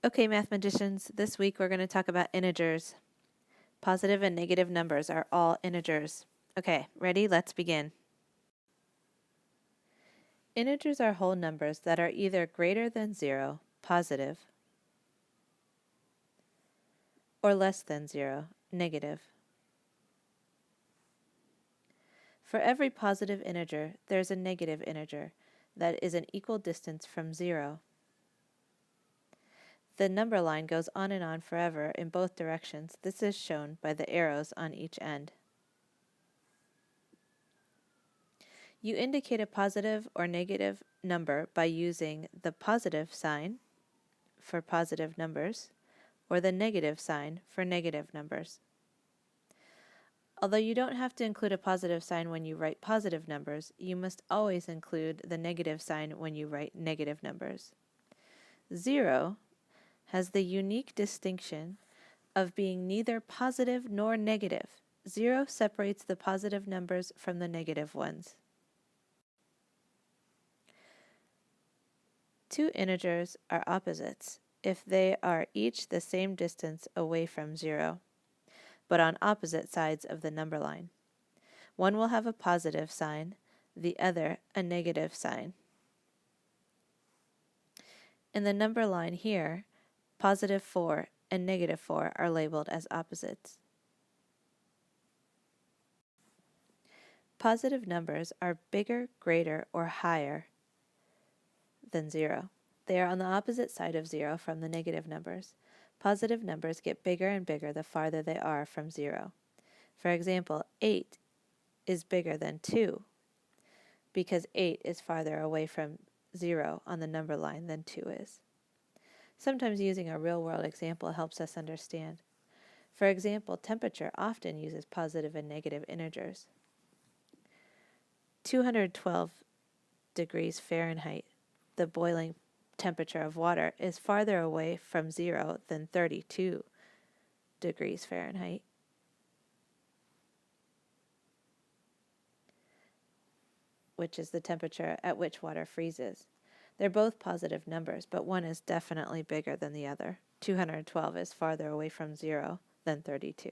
Okay, mathematicians, this week we're going to talk about integers. Positive and negative numbers are all integers. Okay, ready? Let's begin. Integers are whole numbers that are either greater than 0, positive, or less than 0, negative. For every positive integer, there's a negative integer that is an equal distance from 0. The number line goes on and on forever in both directions. This is shown by the arrows on each end. You indicate a positive or negative number by using the positive sign for positive numbers or the negative sign for negative numbers. Although you don't have to include a positive sign when you write positive numbers, you must always include the negative sign when you write negative numbers. 0 has the unique distinction of being neither positive nor negative. 0 separates the positive numbers from the negative ones. Two integers are opposites if they are each the same distance away from 0, but on opposite sides of the number line. One will have a positive sign, the other a negative sign. In the number line here, positive 4 and negative 4 are labeled as opposites. Positive numbers are bigger, greater, or higher than 0. They are on the opposite side of 0 from the negative numbers. Positive numbers get bigger and bigger the farther they are from 0. For example, 8 is bigger than 2 because 8 is farther away from 0 on the number line than 2 is. Sometimes using a real-world example helps us understand. For example, temperature often uses positive and negative integers. 212 degrees Fahrenheit, the boiling temperature of water, is farther away from 0 than 32 degrees Fahrenheit. Which is the temperature at which water freezes. They're both positive numbers, but one is definitely bigger than the other. 212 is farther away from 0 than 32.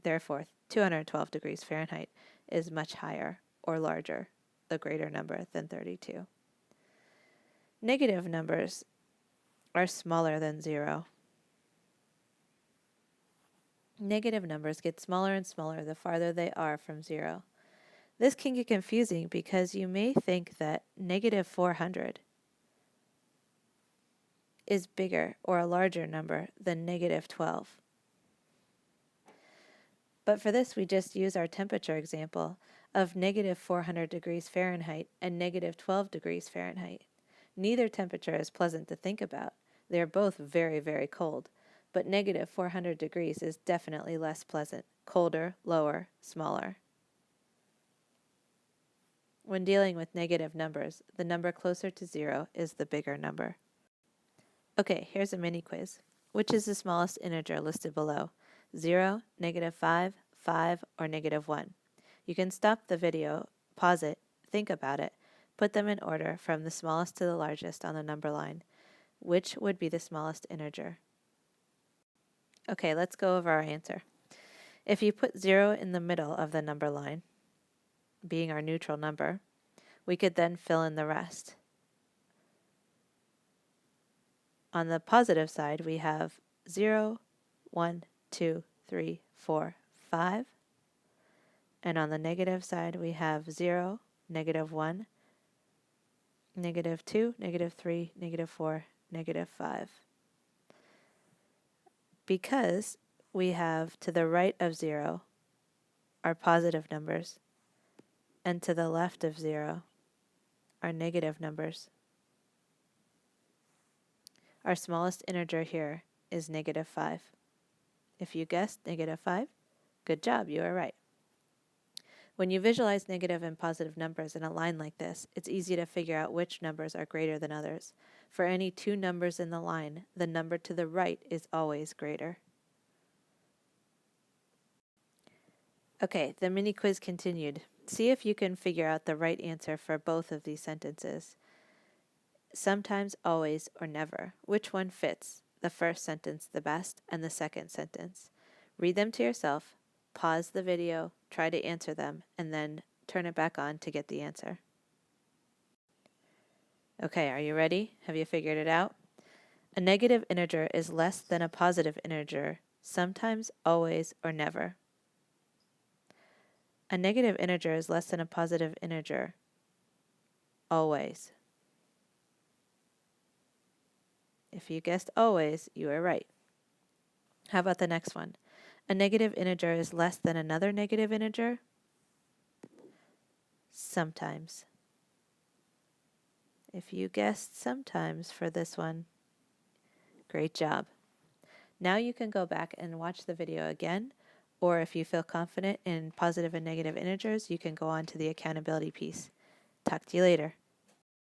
Therefore, 212 degrees Fahrenheit is much higher or larger, the greater number, than 32. Negative numbers are smaller than 0. Negative numbers get smaller and smaller the farther they are from 0. This can get confusing because you may think that negative 400 is bigger or a larger number than negative 12. But for this, we just use our temperature example of negative 400 degrees Fahrenheit and negative 12 degrees Fahrenheit. Neither temperature is pleasant to think about. They are both very, very cold, but negative 400 degrees is definitely less pleasant, colder, lower, smaller. When dealing with negative numbers, the number closer to 0 is the bigger number. Okay, here's a mini quiz. Which is the smallest integer listed below? 0, negative 5, 5, or negative 1? You can stop the video, pause it, think about it, put them in order from the smallest to the largest on the number line. Which would be the smallest integer? Okay, let's go over our answer. If you put 0 in the middle of the number line, being our neutral number, we could then fill in the rest. On the positive side, we have 0, 1, 2, 3, 4, 5. And on the negative side, we have 0, negative 1, negative 2, negative 3, negative 4, negative 5. Because we have to the right of 0 are positive numbers, and to the left of 0 are negative numbers. Our smallest integer here is negative 5. If you guessed negative 5, good job, you are right. When you visualize negative and positive numbers in a line like this, it's easy to figure out which numbers are greater than others. For any two numbers in the line, the number to the right is always greater. Okay, the mini quiz continued. See if you can figure out the right answer for both of these sentences. sometimes, always, or never. Which one fits the first sentence the best and the second sentence? Read them to yourself, pause the video, try to answer them, and then turn it back on to get the answer. Okay, are you ready? Have you figured it out? A negative integer is less than a positive integer, sometimes, always, or never. A negative integer is less than a positive integer, always. If you guessed always, you are right. How about the next one? A negative integer is less than another negative integer? Sometimes. If you guessed sometimes for this one, great job. Now you can go back and watch the video again, or if you feel confident in positive and negative integers, you can go on to the accountability piece. Talk to you later.